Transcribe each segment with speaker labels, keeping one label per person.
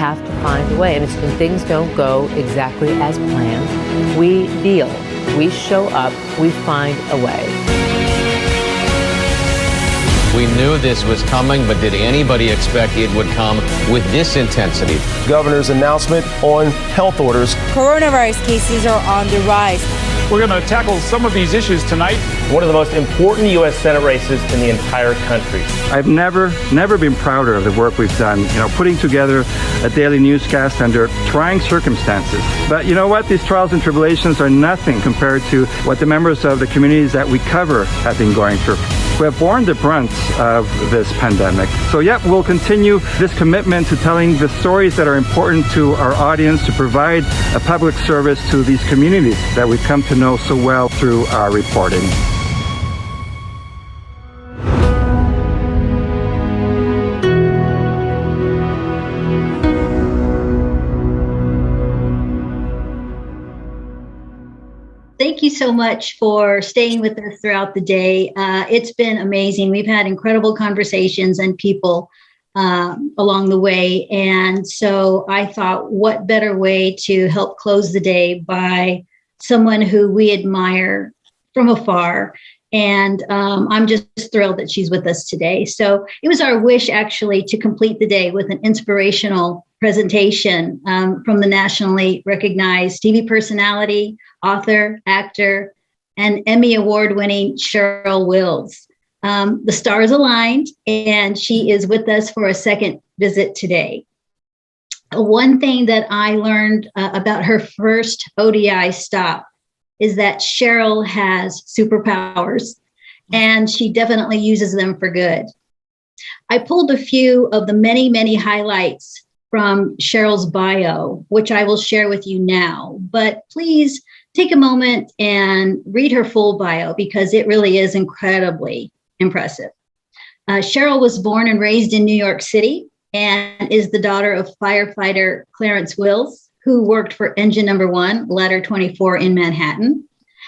Speaker 1: have to find a way. And it's when things don't go exactly as planned, we deal, we show up, we find a way.
Speaker 2: We knew this was coming, but did anybody expect it would come with this intensity?
Speaker 3: Governor's announcement on health orders.
Speaker 4: Coronavirus cases are on the rise.
Speaker 5: We're going to tackle some of these issues tonight.
Speaker 3: One of the most important U.S. Senate races in the entire country.
Speaker 6: I've never been prouder of the work we've done, putting together a daily newscast under trying circumstances. But you know what? These trials and tribulations are nothing compared to what the members of the communities that we cover have been going through. We have borne the brunt of this pandemic. So we'll continue this commitment to telling the stories that are important to our audience, to provide a public service to these communities that we've come to know so well through our reporting.
Speaker 7: Thank you so much for staying with us throughout the day. It's been amazing. We've had incredible conversations and people along the way. And so I thought, what better way to help close the day by someone who we admire from afar. And I'm just thrilled that she's with us today. So it was our wish, actually, to complete the day with an inspirational presentation from the nationally recognized TV personality, author, actor, and Emmy Award-winning Cheryl Wills. The stars aligned, and she is with us for a second visit today. One thing that I learned about her first ODI stop is that Cheryl has superpowers, and she definitely uses them for good. I pulled a few of the many, many highlights from Cheryl's bio, which I will share with you now. But please take a moment and read her full bio because it really is incredibly impressive. Cheryl was born and raised in New York City and is the daughter of firefighter Clarence Wills, who worked for Engine Number 1, Ladder 24 in Manhattan.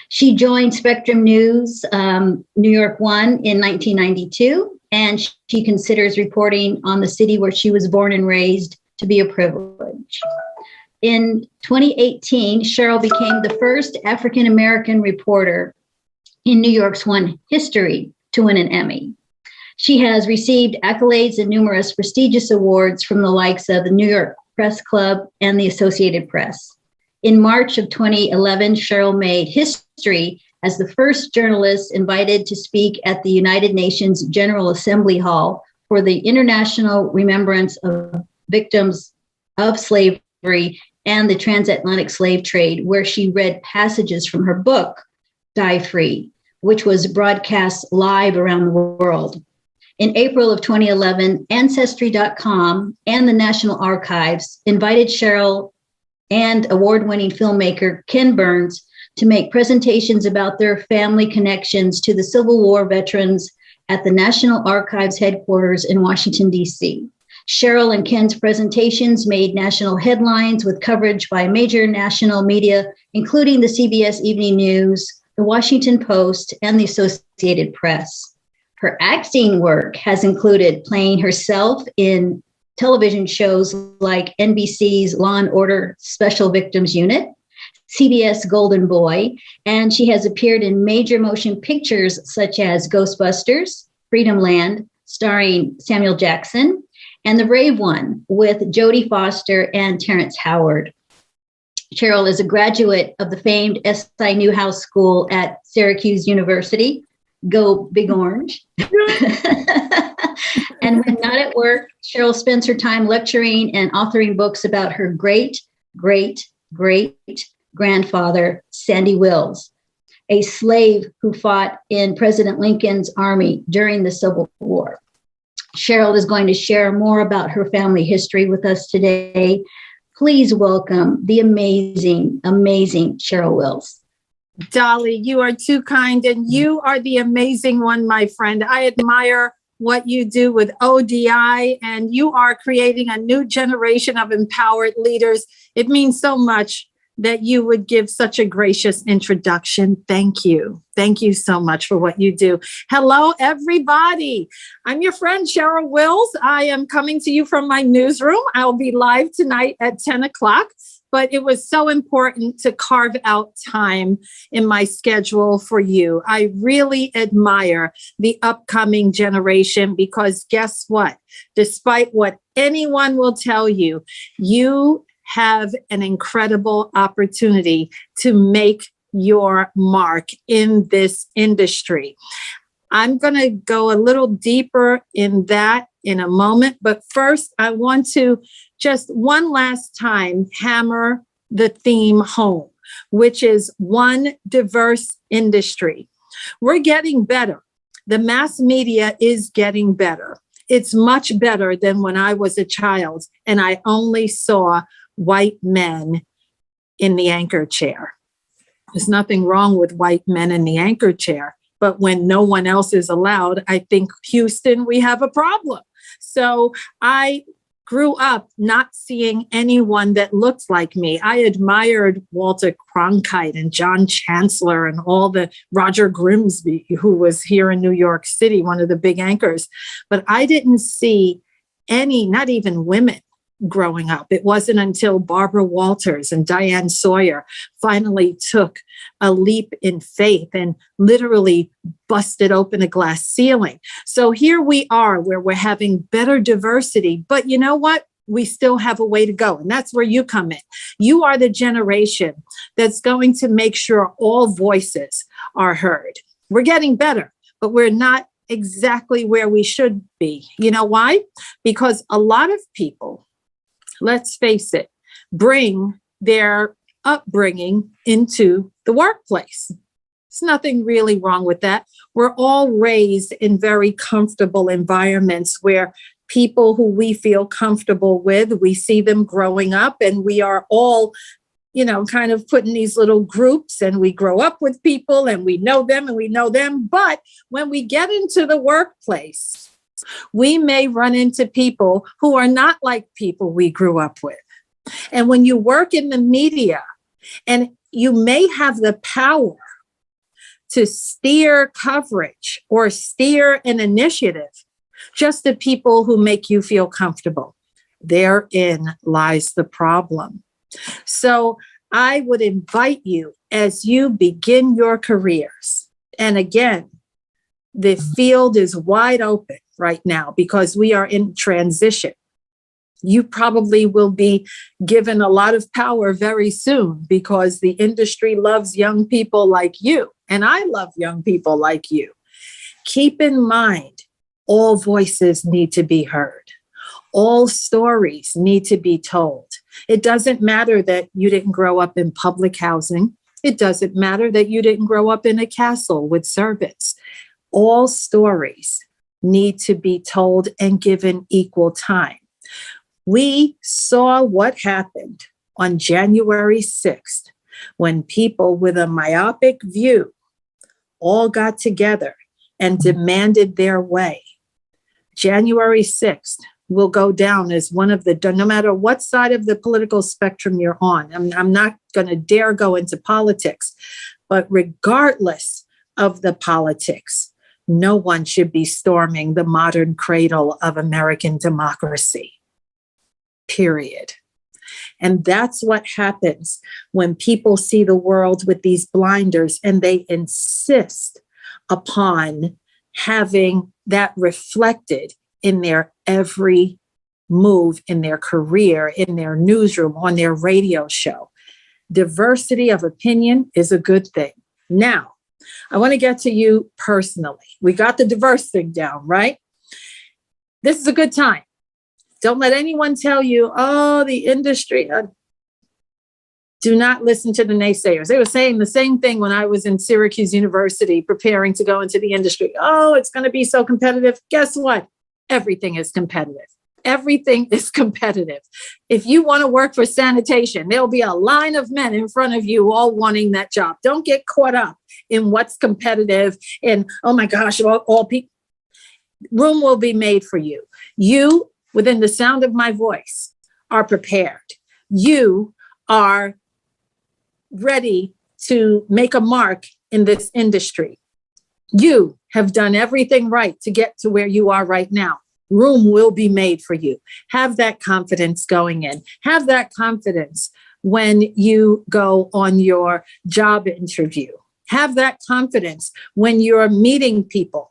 Speaker 7: She joined Spectrum News, New York 1 in 1992, and she considers reporting on the city where she was born and raised to be a privilege. In 2018, Cheryl became the first African-American reporter in New York's One history to win an Emmy. She has received accolades and numerous prestigious awards from the likes of the New York Press Club and the Associated Press. In March of 2011, Cheryl made history as the first journalist invited to speak at the United Nations General Assembly Hall for the International Remembrance of Victims of Slavery and the Transatlantic Slave Trade, where she read passages from her book, Die Free, which was broadcast live around the world. In April of 2011, Ancestry.com and the National Archives invited Cheryl and award-winning filmmaker Ken Burns to make presentations about their family connections to the Civil War veterans at the National Archives headquarters in Washington, D.C. Cheryl and Ken's presentations made national headlines with coverage by major national media, including the CBS Evening News, the Washington Post, and the Associated Press. Her acting work has included playing herself in television shows like NBC's Law and Order Special Victims Unit, CBS Golden Boy, and she has appeared in major motion pictures such as Ghostbusters, Freedom Land, starring Samuel Jackson, and The Brave One with Jodie Foster and Terrence Howard. Cheryl is a graduate of the famed S.I. Newhouse School at Syracuse University. Go Big Orange. And when not at work, Cheryl spends her time lecturing and authoring books about her great-great-great-grandfather, Sandy Wills, a slave who fought in President Lincoln's army during the Civil War. Cheryl is going to share more about her family history with us today. Please welcome the amazing, amazing Cheryl Wills.
Speaker 8: Dolly, you are too kind, and you are the amazing one, my friend. I admire what you do with ODI, and you are creating a new generation of empowered leaders. It means so much that you would give such a gracious introduction. Thank you. Thank you so much for what you do. Hello, everybody. I'm your friend, Cheryl Wills. I am coming to you from my newsroom. I'll be live tonight at 10 o'clock, but it was so important to carve out time in my schedule for you. I really admire the upcoming generation because guess what? Despite what anyone will tell you, you have an incredible opportunity to make your mark in this industry. I'm going to go a little deeper in that in a moment, but first I want to just one last time hammer the theme home, which is one diverse industry. We're getting better. The mass media is getting better. It's much better than when I was a child and I only saw white men in the anchor chair. There's nothing wrong with white men in the anchor chair, but when no one else is allowed, I think, Houston, we have a problem. So I grew up not seeing anyone that looked like me. I admired Walter Cronkite and John Chancellor and all the Roger Grimsby, who was here in New York City, one of the big anchors, but I didn't see any, not even women, growing up. It wasn't until Barbara Walters and Diane Sawyer finally took a leap in faith and literally busted open a glass ceiling. So here we are where we're having better diversity, but you know what? We still have a way to go. And that's where you come in. You are the generation that's going to make sure all voices are heard. We're getting better, but we're not exactly where we should be. You know why? Because a lot of people, let's face it, bring their upbringing into the workplace. There's nothing really wrong with that. We're all raised in very comfortable environments where people who we feel comfortable with, we see them growing up and we are all, kind of put in these little groups and we grow up with people and we know them and we know them. But when we get into the workplace, we may run into people who are not like people we grew up with. And when you work in the media and you may have the power to steer coverage or steer an initiative, just the people who make you feel comfortable, therein lies the problem. So I would invite you as you begin your careers. And again, the field is wide open right now because we are in transition. You probably will be given a lot of power very soon because the industry loves young people like you. And I love young people like you. Keep in mind, all voices need to be heard. All stories need to be told. It doesn't matter that you didn't grow up in public housing. It doesn't matter that you didn't grow up in a castle with servants. All stories need to be told and given equal time. We saw what happened on January 6th when people with a myopic view all got together and demanded their way. January 6th will go down as one of the, no matter what side of the political spectrum you're on, I'm not going to dare go into politics, but regardless of the politics, no one should be storming the modern cradle of American democracy, period. And that's what happens when people see the world with these blinders and they insist upon having that reflected in their every move in their career, in their newsroom, on their radio show. Diversity of opinion is a good thing. Now, I want to get to you personally. We got the diverse thing down, right? This is a good time. Don't let anyone tell you, oh, the industry. Do not listen to the naysayers. They were saying the same thing when I was in Syracuse University preparing to go into the industry. Oh, it's going to be so competitive. Guess what? Everything is competitive. Everything is competitive. If you want to work for sanitation, there'll be a line of men in front of you all wanting that job. Don't get caught up in what's competitive and, oh my gosh, all people. Room will be made for you. You, within the sound of my voice, are prepared. You are ready to make a mark in this industry. You have done everything right to get to where you are right now. Room will be made for you. Have that confidence going in. Have that confidence when you go on your job interview. Have that confidence when you're meeting people.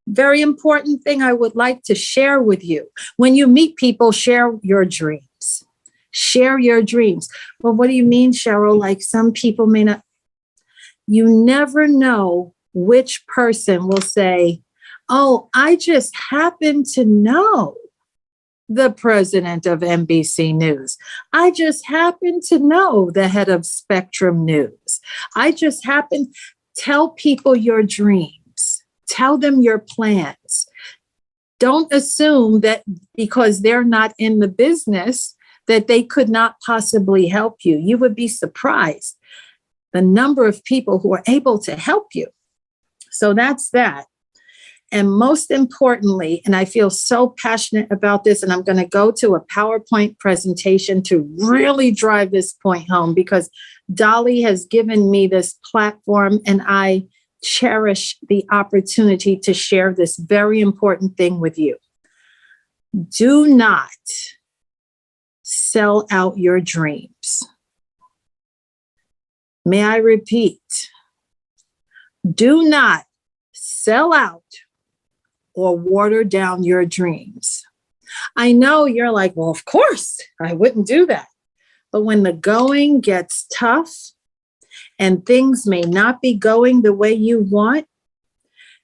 Speaker 8: Very important thing I would like to share with you. When you meet people, share your dreams. Share your dreams. Well, what do you mean, Cheryl? Like some people may not. You never know which person will say, oh, I just happen to know the president of NBC News. I just happen to know the head of Spectrum News. I just happen. Tell people your dreams. Tell them your plans. Don't assume that because they're not in the business that they could not possibly help you. You would be surprised the number of people who are able to help you. So that's that. And most importantly, and I feel so passionate about this, and I'm going to go to a PowerPoint presentation to really drive this point home, because Dolly has given me this platform and I cherish the opportunity to share this very important thing with you. Do not sell out your dreams. May I repeat? Do not sell out or water down your dreams. I know you're like, well, of course, I wouldn't do that. But when the going gets tough and things may not be going the way you want,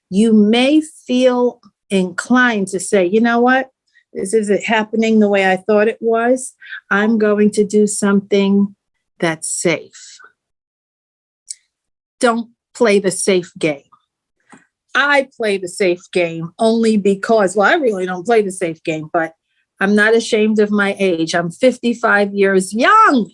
Speaker 8: you may feel inclined to say, you know what? This isn't happening the way I thought it was. I'm going to do something that's safe. Don't play the safe game. I play the safe game only because, well, I really don't play the safe game, but I'm not ashamed of my age. I'm 55 years young,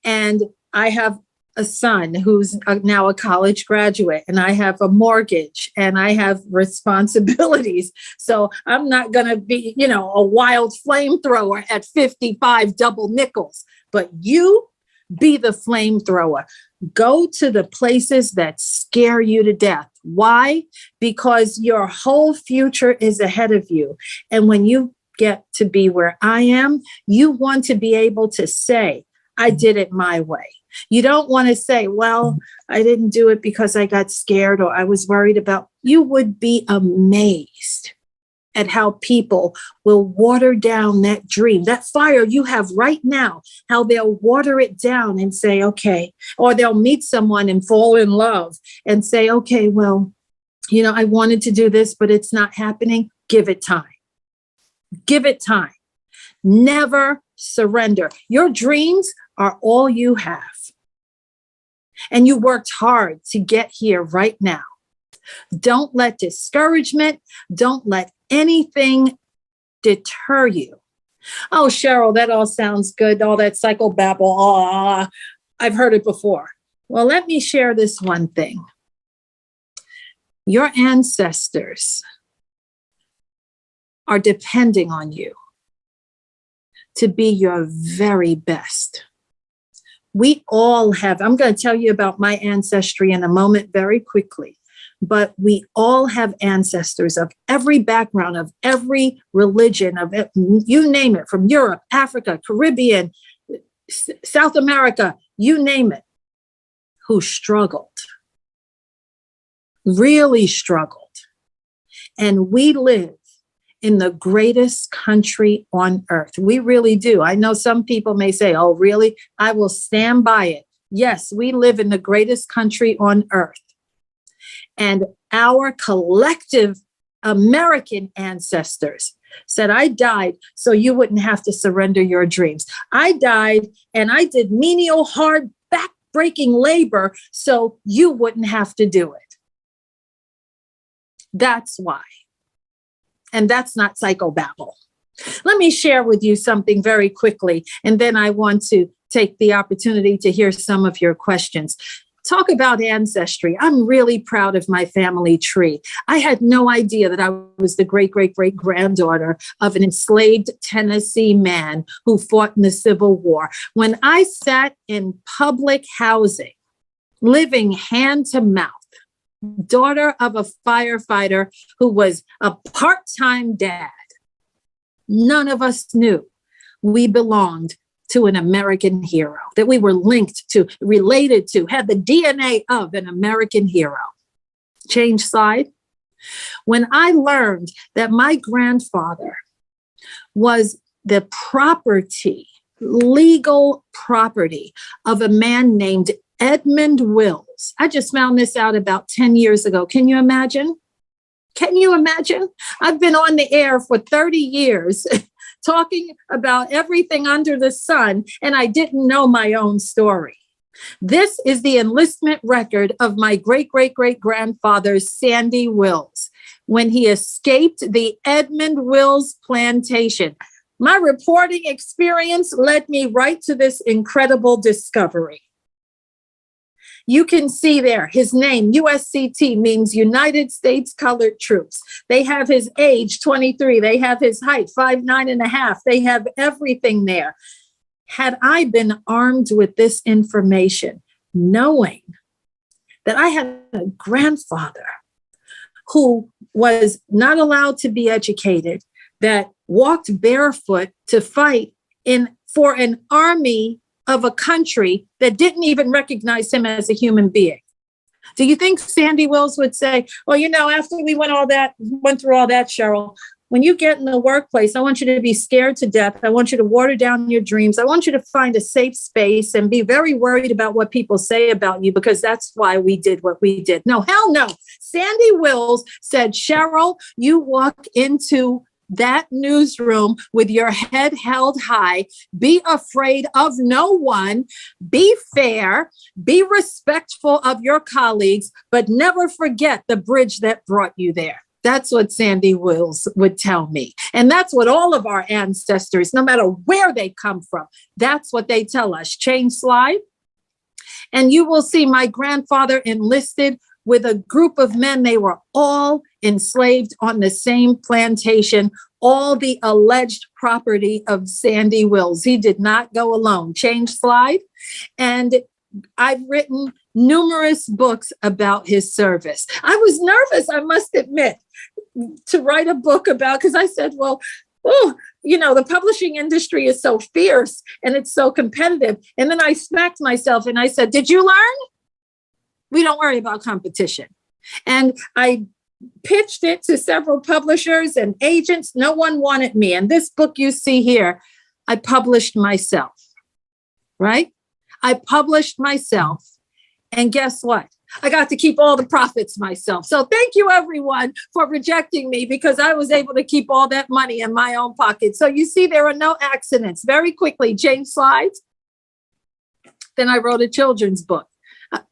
Speaker 8: and I have a son who's now a college graduate, and I have a mortgage, and I have responsibilities. So I'm not going to be, a wild flamethrower at 55 double nickels, but you be the flamethrower. Go to the places that scare you to death. Why? Because your whole future is ahead of you. And when you get to be where I am, you want to be able to say, I did it my way. You don't want to say, well, I didn't do it because I got scared or I was worried about. You would be amazed at how people will water down that dream, that fire you have right now, how they'll water it down and say, okay, or they'll meet someone and fall in love and say, okay, well, I wanted to do this, but it's not happening. Give it time. Give it time. Never surrender. Your dreams are all you have. And you worked hard to get here right now. Don't let discouragement, don't let anything deter you. Oh, Cheryl, that all sounds good. All that psychobabble. I've heard it before. Well, let me share this one thing. Your ancestors are depending on you to be your very best. We all have, I'm going to tell you about my ancestry in a moment very quickly. But we all have ancestors of every background, of every religion, of you name it, from Europe, Africa, Caribbean, South America, you name it, who struggled, really struggled. And we live in the greatest country on earth. We really do. I know some people may say, oh, really? I will stand by it. Yes, we live in the greatest country on earth. And our collective American ancestors said, I died so you wouldn't have to surrender your dreams. I died and I did menial, hard, back-breaking labor so you wouldn't have to do it. That's why. And that's not psychobabble. Let me share with you something very quickly, and then I want to take the opportunity to hear some of your questions. Talk about ancestry. I'm really proud of my family tree. I had no idea that I was the great-great-great-granddaughter of an enslaved Tennessee man who fought in the Civil War. When I sat in public housing, living hand to mouth, daughter of a firefighter who was a part-time dad, none of us knew we belonged to an American hero, that we were linked to, related to, had the DNA of an American hero. Change slide. When I learned that my grandfather was the property, legal property of a man named Edmund Wills. I just found this out about 10 years ago. Can you imagine? Can you imagine? I've been on the air for 30 years talking about everything under the sun, and I didn't know my own story. This is the enlistment record of my great-great-great-grandfather, Sandy Wills, when he escaped the Edmund Wills plantation. My reporting experience led me right to this incredible discovery. You can see there his name, USCT, means United States Colored Troops. They have his age, 23. They have his height, 5'9.5". They have everything there. Had I been armed with this information, knowing that I had a grandfather who was not allowed to be educated, that walked barefoot to fight for an army of a country that didn't even recognize him as a human being. Do you think Sandy Wills would say, well, you know, after we went through all that, Cheryl, when you get in the workplace, I want you to be scared to death. I want you to water down your dreams. I want you to find a safe space and be very worried about what people say about you, because that's why we did what we did. No, hell no. Sandy Wills said, Cheryl, you walk into that newsroom with your head held high, be afraid of no one, be fair, be respectful of your colleagues, but never forget the bridge that brought you there. That's what Sandy Wills would tell me. And that's what all of our ancestors, no matter where they come from, that's what they tell us. Change slide. And you will see my grandfather enlisted with a group of men. They were all enslaved on the same plantation, all the alleged property of Sandy Wills. He did not go alone. Change slide. And I've written numerous books about his service. I was nervous, I must admit, to write a book about, because I said, well, you know, the publishing industry is so fierce and it's so competitive. And then I smacked myself and I said, did you learn? We don't worry about competition. And I pitched it to several publishers and agents. No one wanted me. And this book you see here, I published myself, right? I published myself. And guess what? I got to keep all the profits myself. So thank you, everyone, for rejecting me, because I was able to keep all that money in my own pocket. So you see, there are no accidents. Very quickly, change slides. Then I wrote a children's book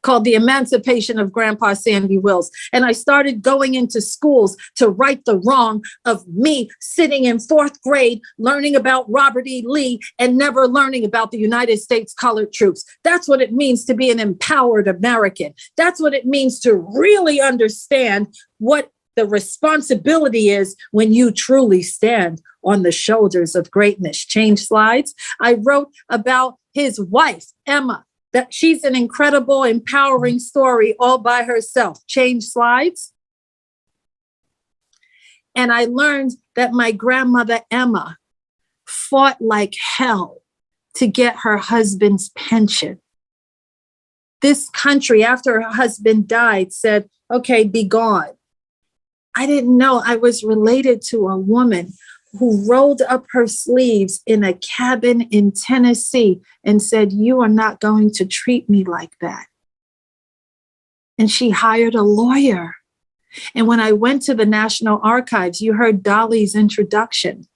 Speaker 8: called The Emancipation of Grandpa Sandy Wills. And I started going into schools to right the wrong of me sitting in 4th grade, learning about Robert E. Lee and never learning about the United States Colored Troops. That's what it means to be an empowered American. That's what it means to really understand what the responsibility is when you truly stand on the shoulders of greatness. Change slides. I wrote about his wife, Emma, that she's an incredible, empowering story all by herself. Change slides. And I learned that my grandmother, Emma, fought like hell to get her husband's pension. This country, after her husband died, said, okay, be gone. I didn't know I was related to a woman who rolled up her sleeves in a cabin in Tennessee and said, you are not going to treat me like that. And she hired a lawyer. And when I went to the National Archives, you heard Dolly's introduction.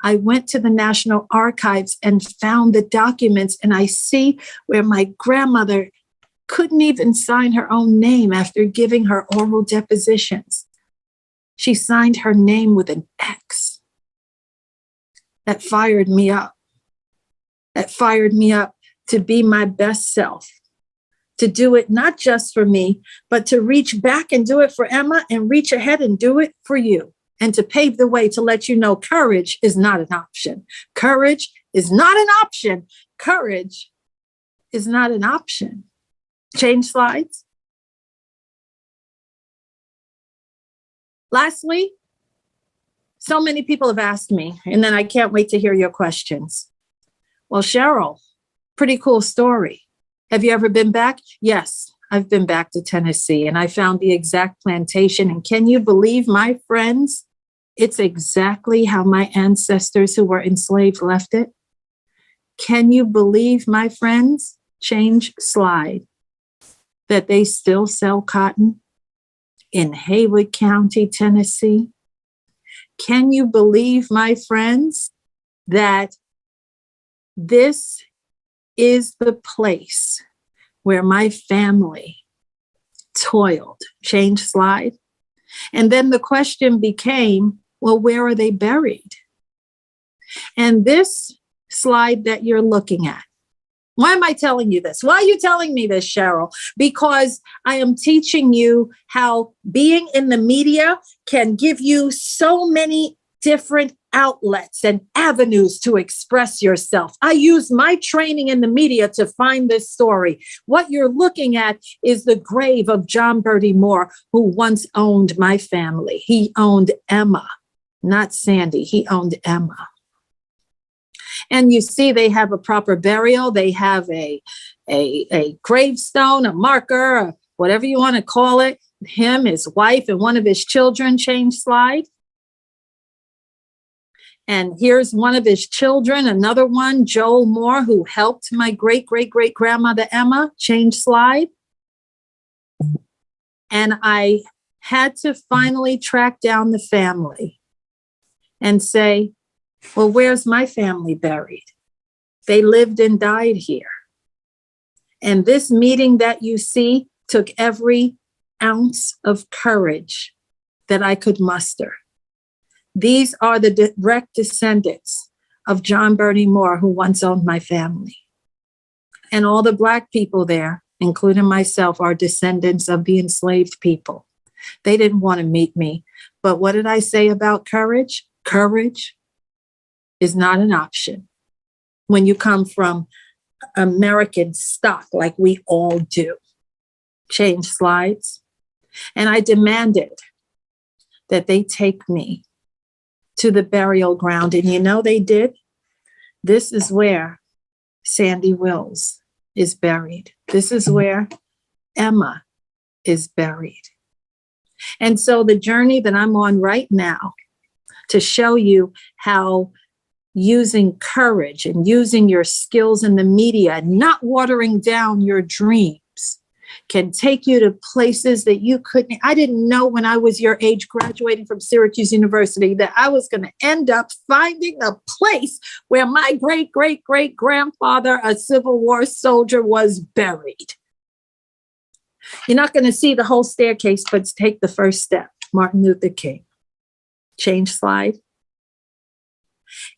Speaker 8: I went to the National Archives and found the documents, and I see where my grandmother couldn't even sign her own name after giving her oral depositions. She signed her name with an X. That fired me up. That fired me up to be my best self, to do it not just for me, but to reach back and do it for Emma and reach ahead and do it for you, and to pave the way to let you know courage is not an option. Courage is not an option. Courage is not an option. Change slides. Lastly, so many people have asked me, and then I can't wait to hear your questions. Well, Cheryl, pretty cool story. Have you ever been back? Yes, I've been back to Tennessee, and I found the exact plantation. And can you believe, my friends, it's exactly how my ancestors who were enslaved left it? Can you believe, my friends, change slide, that they still sell cotton in Haywood County, Tennessee? Can you believe, my friends, that this is the place where my family toiled? Change slide. And then the question became, well, where are they buried? And this slide that you're looking at, why am I telling you this? Why are you telling me this, Cheryl? Because I am teaching you how being in the media can give you so many different outlets and avenues to express yourself. I use my training in the media to find this story. What you're looking at is the grave of John Bertie Moore, who once owned my family. He owned Emma, not Sandy. He owned Emma. And you see, they have a proper burial. They have a gravestone, a marker, whatever you want to call it. Him, his wife, and one of his children. Change slide. And here's one of his children, another one, Joel Moore, who helped my great-great-great-grandmother Emma. Change slide. And I had to finally track down the family and say, well, where's my family buried? They lived and died here. And this meeting that you see took every ounce of courage that I could muster. These are the direct descendants of John Bertie Moore, who once owned my family. And all the Black people there, including myself, are descendants of the enslaved people. They didn't want to meet me. But what did I say about courage? Courage is not an option when you come from American stock like we all do. Change slides. And I demanded that they take me to the burial ground. And you know they did? This is where Sandy Wills is buried. This is where Emma is buried. And so the journey that I'm on right now to show you how using courage and using your skills in the media and not watering down your dreams can take you to places that you couldn't. I didn't know when I was your age, graduating from Syracuse University, that I was going to end up finding a place where my great-great-great-grandfather, a Civil War soldier, was buried. You're not going to see the whole staircase, but take the first step. Martin Luther King. Change slide.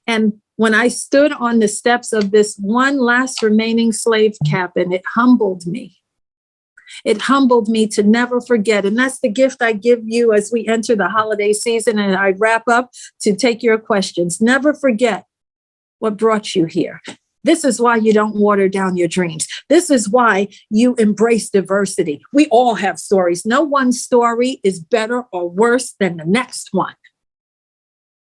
Speaker 8: And when I stood on the steps of this one last remaining slave cabin, it humbled me. It humbled me to never forget. And that's the gift I give you as we enter the holiday season. And I wrap up to take your questions. Never forget what brought you here. This is why you don't water down your dreams. This is why you embrace diversity. We all have stories. No one story is better or worse than the next one.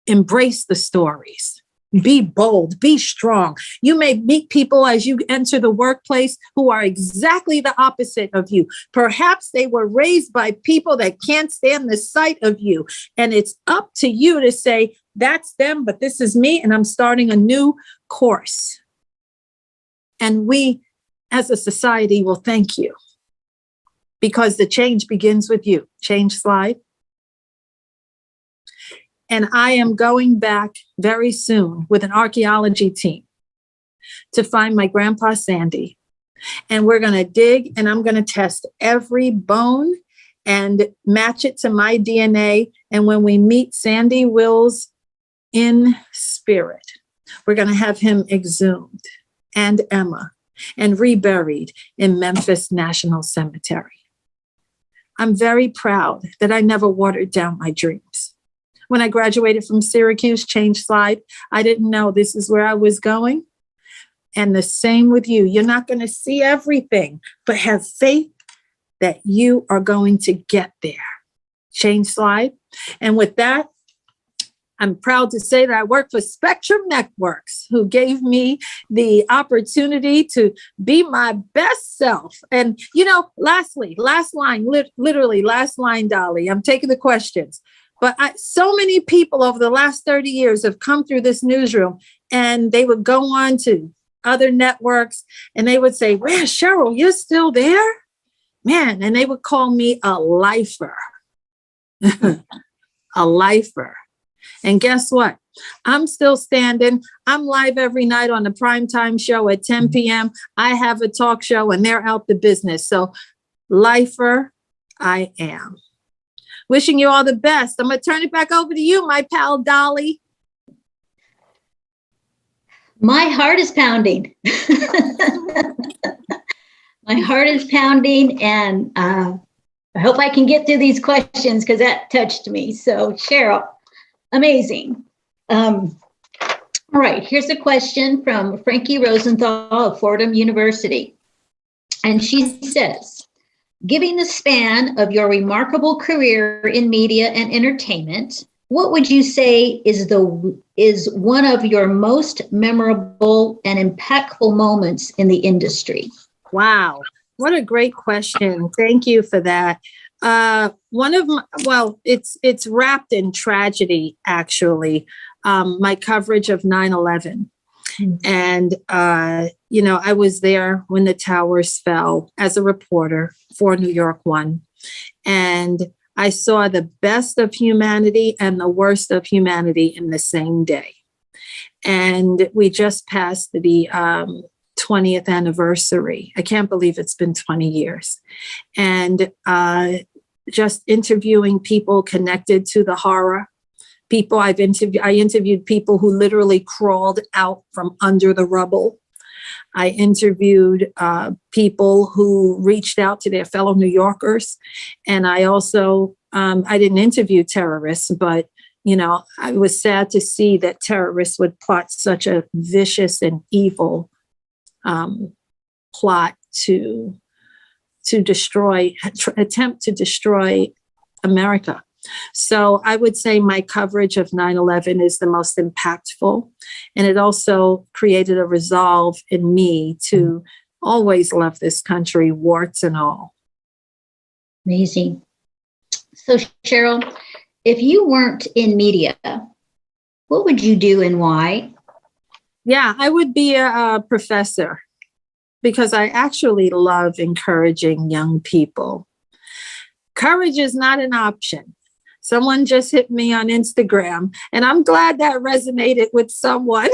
Speaker 8: Embrace the stories. Be bold, be strong. You may meet people as you enter the workplace who are exactly the opposite of you. Perhaps they were raised by people that can't stand the sight of you. And it's up to you to say, that's them, but this is me, and I'm starting a new course. And we, as a society, will thank you because the change begins with you. Change slide. And I am going back very soon with an archaeology team to find my grandpa Sandy. And we're going to dig, and I'm going to test every bone and match it to my DNA. And when we meet Sandy Wills in spirit, we're going to have him exhumed, and Emma. and reburied in Memphis National Cemetery. I'm very proud that I never watered down my dreams. When I graduated from Syracuse, change slide, I didn't know this is where I was going. And the same with you. You're not going to see everything, but have faith that you are going to get there. Change slide. And with that, I'm proud to say that I work for Spectrum Networks, who gave me the opportunity to be my best self. And, lastly, last line, literally last line, Dolly, I'm taking the questions. But so many people over the last 30 years have come through this newsroom, and they would go on to other networks and they would say, "Man, Cheryl, you're still there? Man," and they would call me a lifer. A lifer. And guess what? I'm still standing. I'm live every night on the primetime show at 10 p.m. I have a talk show and they're out the business. So lifer I am. Wishing you all the best. I'm going to turn it back over to you, my pal Dolly.
Speaker 7: My heart is pounding. My heart is pounding, and I hope I can get through these questions because that touched me. So, Cheryl, amazing. All right, here's a question from Frankie Rosenthal of Fordham University. And she says, given the span of your remarkable career in media and entertainment, what would you say is one of your most memorable and impactful moments in the industry?
Speaker 8: Wow, what a great question. Thank you for that. It's wrapped in tragedy, actually. My coverage of 9/11. And, I was there when the towers fell as a reporter for New York One. And I saw the best of humanity and the worst of humanity in the same day. And we just passed the 20th anniversary. I can't believe it's been 20 years. And just interviewing people connected to the horror. I interviewed people who literally crawled out from under the rubble. I interviewed people who reached out to their fellow New Yorkers. And I also, I didn't interview terrorists, but, I was sad to see that terrorists would plot such a vicious and evil plot to attempt to destroy America. So I would say my coverage of 9/11 is the most impactful. And it also created a resolve in me to always love this country, warts and all.
Speaker 7: Amazing. So Cheryl, if you weren't in media, what would you do and why?
Speaker 8: Yeah, I would be a professor because I actually love encouraging young people. Courage is not an option. Someone just hit me on Instagram, and I'm glad that resonated with someone.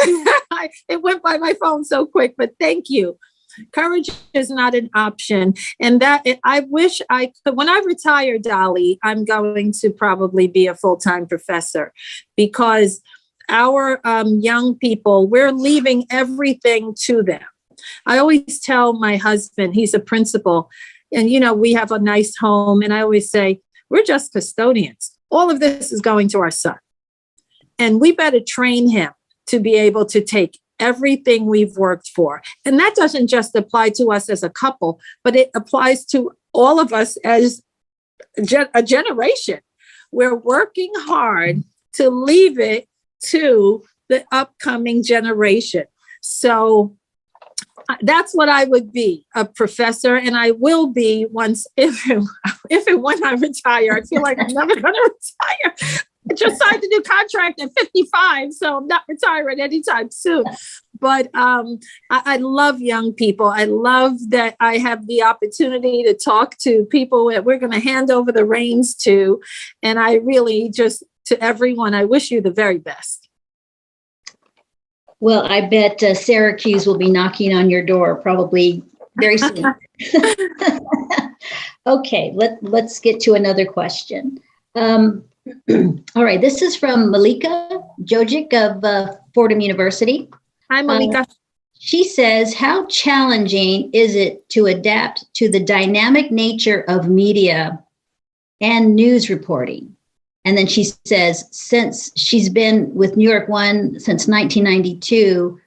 Speaker 8: It went by my phone so quick, but thank you. Courage is not an option. And I wish I could. When I retire, Dolly, I'm going to probably be a full-time professor because our young people, we're leaving everything to them. I always tell my husband, he's a principal, and, we have a nice home. And I always say, we're just custodians. All of this is going to our son. And we better train him to be able to take everything we've worked for. And that doesn't just apply to us as a couple, but it applies to all of us as a generation. We're working hard to leave it to the upcoming generation. So that's what I would be, a professor, and I will be once, if and when I retire. I feel like I'm never going to retire. I just signed a new contract at 55, so I'm not retiring anytime soon. But I love young people. I love that I have the opportunity to talk to people that we're going to hand over the reins to. And I really just, to everyone, I wish you the very best.
Speaker 7: Well, I bet Syracuse will be knocking on your door probably very soon. Okay, let's get to another question. All right, this is from Malika Jojic of Fordham University.
Speaker 8: Hi, Malika.
Speaker 7: She says, how challenging is it to adapt to the dynamic nature of media and news reporting? And then she says, since she's been with New York One since 1992,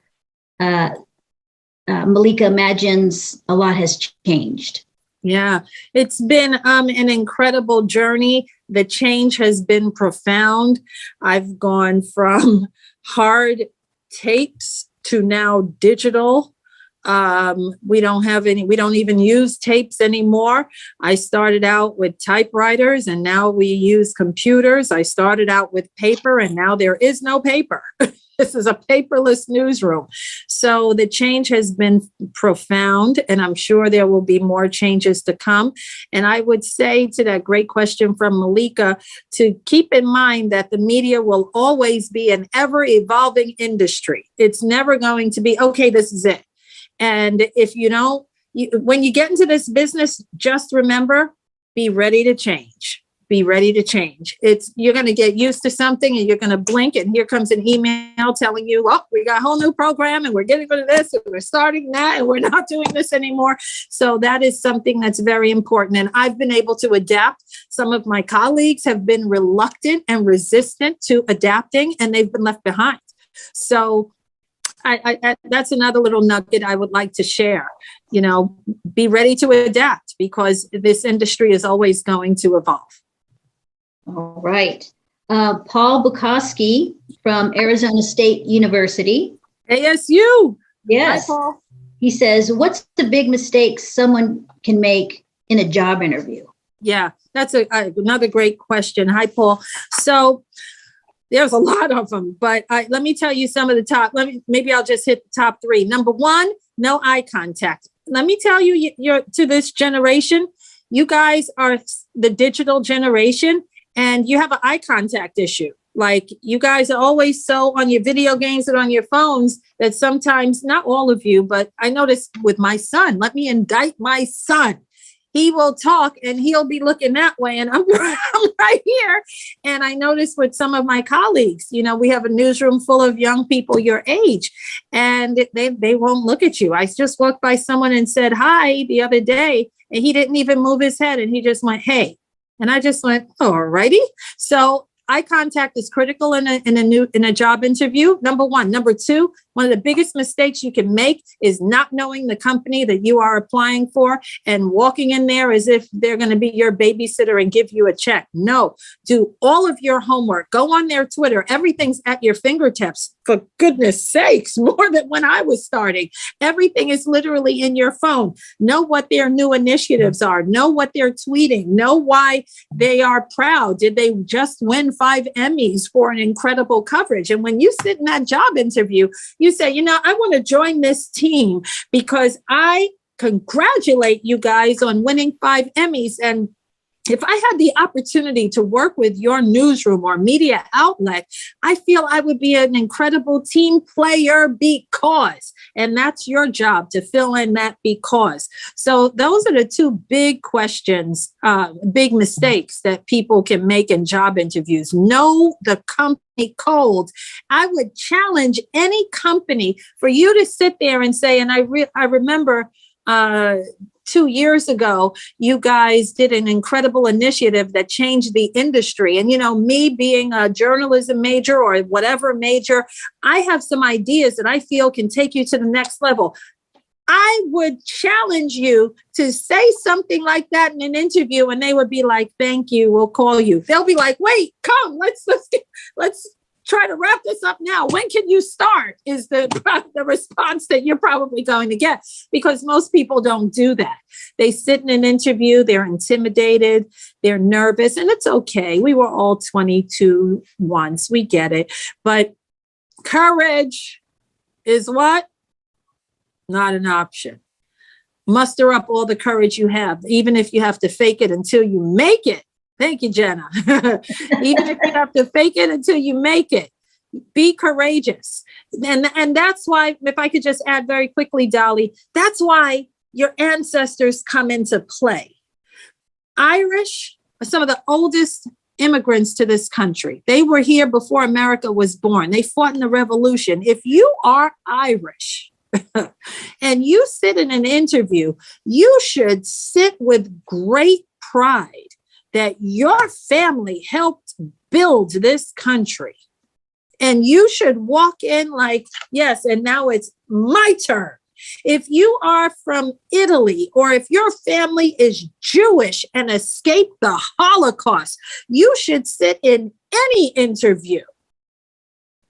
Speaker 7: Malika imagines a lot has changed.
Speaker 8: Yeah, it's been an incredible journey. The change has been profound. I've gone from hard tapes to now digital. We don't even use tapes anymore. I started out with typewriters and now we use computers. I started out with paper and now there is no paper. This is a paperless newsroom. So the change has been profound, and I'm sure there will be more changes to come. And I would say to that great question from Malika to keep in mind that the media will always be an ever evolving industry. It's never going to be, okay, this is it. And if you don't, when you get into this business, just remember, be ready to change. Be ready to change. You're going to get used to something and you're going to blink and here comes an email telling you, oh, we got a whole new program and we're getting rid of this and we're starting that and we're not doing this anymore. So that is something that's very important. And I've been able to adapt. Some of my colleagues have been reluctant and resistant to adapting and they've been left behind. So I that's another little nugget I would like to share. Be ready to adapt because this industry is always going to evolve.
Speaker 7: All right. Paul Bukowski from Arizona State University.
Speaker 8: ASU.
Speaker 7: Yes.
Speaker 8: Hi, Paul.
Speaker 7: He says, what's the big mistake someone can make in a job interview?
Speaker 8: Yeah, that's another great question. Hi, Paul. So there's a lot of them, but let me tell you some of the top. Maybe I'll just hit the top three. Number one, no eye contact. Let me tell you, you're to this generation, you guys are the digital generation. And you have an eye contact issue. Like you guys are always so on your video games and on your phones that sometimes, not all of you, but I noticed with my son, let me indict my son. He will talk and he'll be looking that way. And I'm right here. And I noticed with some of my colleagues, we have a newsroom full of young people your age and they won't look at you. I just walked by someone and said, hi, the other day, and he didn't even move his head. And he just went, hey. And I just went, all righty. So eye contact is critical in a job interview. Number one. Number two, one of the biggest mistakes you can make is not knowing the company that you are applying for and walking in there as if they're going to be your babysitter and give you a check. No, do all of your homework. Go on their Twitter. Everything's at your fingertips. For goodness sakes, more than when I was starting. Everything is literally in your phone. Know what their new initiatives are. Know what they're tweeting. Know why they are proud. Did they just win 5 Emmys for an incredible coverage? And when you sit in that job interview, you say, I want to join this team because I congratulate you guys on winning 5 Emmys. And if I had the opportunity to work with your newsroom or media outlet, I feel I would be an incredible team player because, and that's your job to fill in that because. So those are the two big questions, big mistakes that people can make in job interviews. Know the company cold. I would challenge any company for you to sit there and say, and I remember 2 years ago, you guys did an incredible initiative that changed the industry. And, me being a journalism major or whatever major, I have some ideas that I feel can take you to the next level. I would challenge you to say something like that in an interview and they would be like, thank you, we'll call you. They'll be like, wait, come, let's try to wrap this up now. When can you start is the response that you're probably going to get, because most people don't do that. They sit in an interview, they're intimidated, they're nervous, and it's okay. We were all 22 once, we get it. But courage is what? Not an option. Muster up all the courage you have, even if you have to fake it until you make it. Thank you, Jenna. Even if you have to fake it until you make it, be courageous. And that's why, if I could just add very quickly, Dolly, that's why your ancestors come into play. Irish are some of the oldest immigrants to this country. They were here before America was born. They fought in the Revolution. If you are Irish, and you sit in an interview, you should sit with great pride that your family helped build this country. And you should walk in like, yes, and now it's my turn. If you are from Italy, or if your family is Jewish and escaped the Holocaust, you should sit in any interview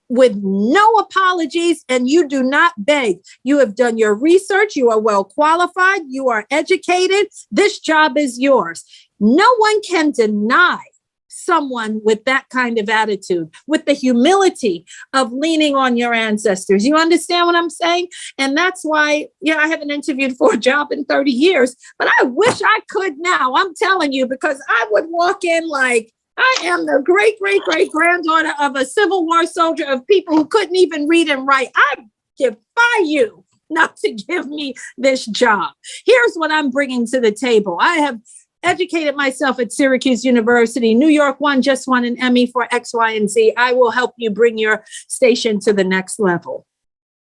Speaker 8: with no apologies, and you do not beg. You have done your research. You are well qualified. You are educated. This job is yours. No one can deny someone with that kind of attitude, with the humility of leaning on your ancestors. You understand what I'm saying? And that's why, I haven't interviewed for a job in 30 years, but I wish I could now. I'm telling you, because I would walk in like I am the great, great, great granddaughter of a Civil War soldier, of people who couldn't even read and write. I defy you not to give me this job. Here's what I'm bringing to the table. I have educated myself at Syracuse University. New York just won an Emmy for X, Y, and Z. I will help you bring your station to the next level.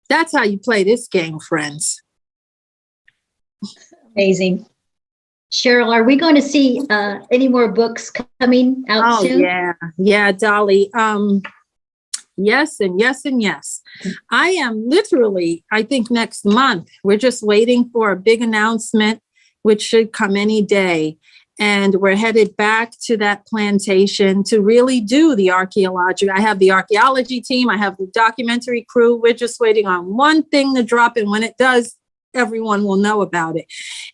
Speaker 8: That's how you play this game, friends.
Speaker 7: Amazing. Cheryl, are we going to see any more books coming out soon?
Speaker 8: Yeah, Dolly. Yes, and yes, and yes. I am literally, I think next month, we're just waiting for a big announcement, which should come any day. And we're headed back to that plantation to really do the archaeology. I have the archaeology team. I have the documentary crew. We're just waiting on one thing to drop. And when it does, everyone will know about it.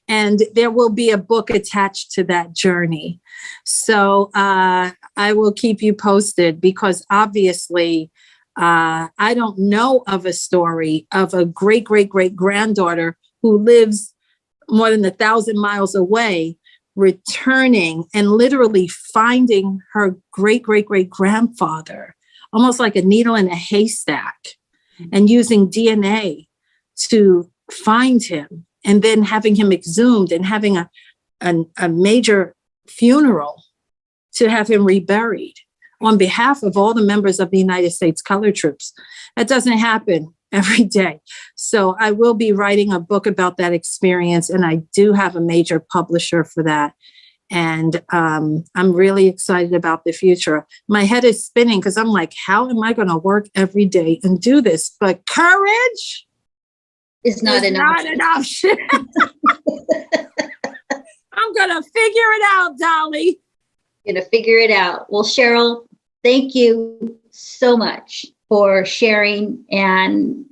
Speaker 8: And there will be a book attached to that journey. So I will keep you posted, because obviously I don't know of a story of a great, great, great granddaughter who lives more than 1,000 miles away, returning and literally finding her great, great, great grandfather, almost like a needle in a haystack, and using DNA to find him, and then having him exhumed and having a major funeral to have him reburied on behalf of all the members of the United States Color Troops. That doesn't happen every day. So I will be writing a book about that experience, and I do have a major publisher for that. And I'm really excited about the future. My head is spinning because I'm like, how am I going to work every day and do this? But courage
Speaker 7: is not an option.
Speaker 8: I'm going to figure it out, Dolly.
Speaker 7: Going to figure it out. Well, Cheryl, thank you so much for sharing and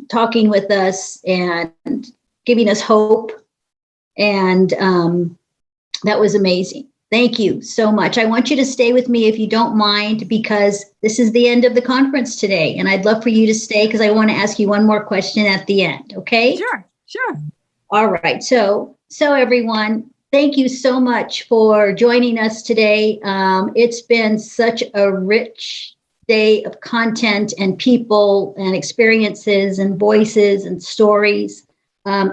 Speaker 7: talking with us and giving us hope. And that was amazing. Thank you so much. I want you to stay with me if you don't mind, because this is the end of the conference today. And I'd love for you to stay because I want to ask you one more question at the end. Okay?
Speaker 8: Sure.
Speaker 7: All right. So everyone, thank you so much for joining us today. It's been such a rich day of content and people and experiences and voices and stories,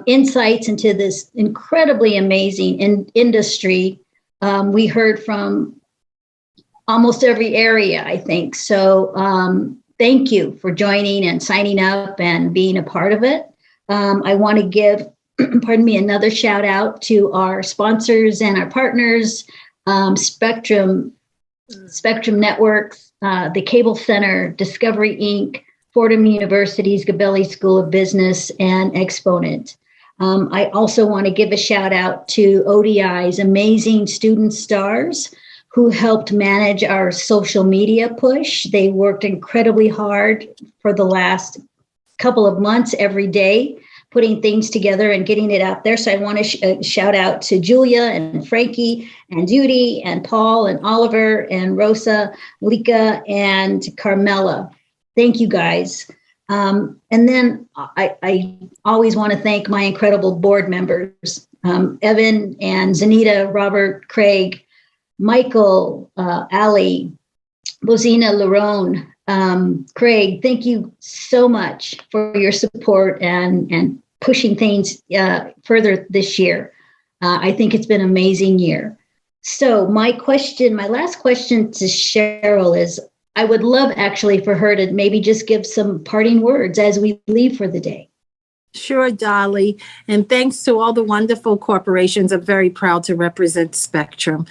Speaker 7: insights into this incredibly amazing industry. We heard from almost every area, I think. So thank you for joining and signing up and being a part of it. I want to give, another shout out to our sponsors and our partners, Spectrum Networks, the Cable Center, Discovery Inc., Fordham University's Gabelli School of Business, and Exponent. I also want to give a shout out to ODI's amazing student stars who helped manage our social media push. They worked incredibly hard for the last couple of months every day, putting things together and getting it out there. So I want to shout out to Julia and Frankie and Judy and Paul and Oliver and Rosa, Lika, and Carmela. Thank you, guys. And then I always want to thank my incredible board members, Evan and Zanita, Robert, Craig, Michael, Ali, Bozina, Larone, Craig. Thank you so much for your support and pushing things further this year. I think it's been an amazing year. So my last question to Cheryl is, I would love actually for her to maybe just give some parting words as we leave for the day.
Speaker 8: Sure, Dolly. And thanks to all the wonderful corporations. I'm very proud to represent Spectrum.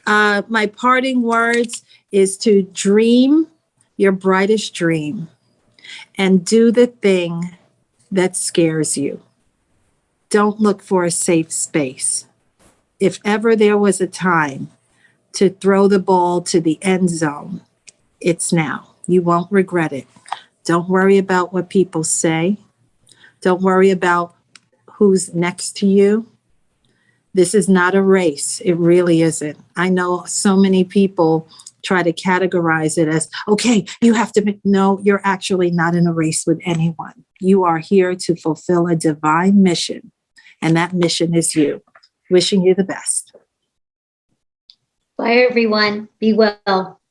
Speaker 8: My parting words is to dream your brightest dream and do the thing that scares you. Don't look for a safe space. If ever there was a time to throw the ball to the end zone, it's now. You won't regret it. Don't worry about what people say. Don't worry about who's next to you. This is not a race. It really isn't. I know so many people try to categorize it as, okay, you have to, no, you're actually not in a race with anyone. You are here to fulfill a divine mission, and that mission is you. Wishing you the best.
Speaker 7: Bye, everyone. Be well.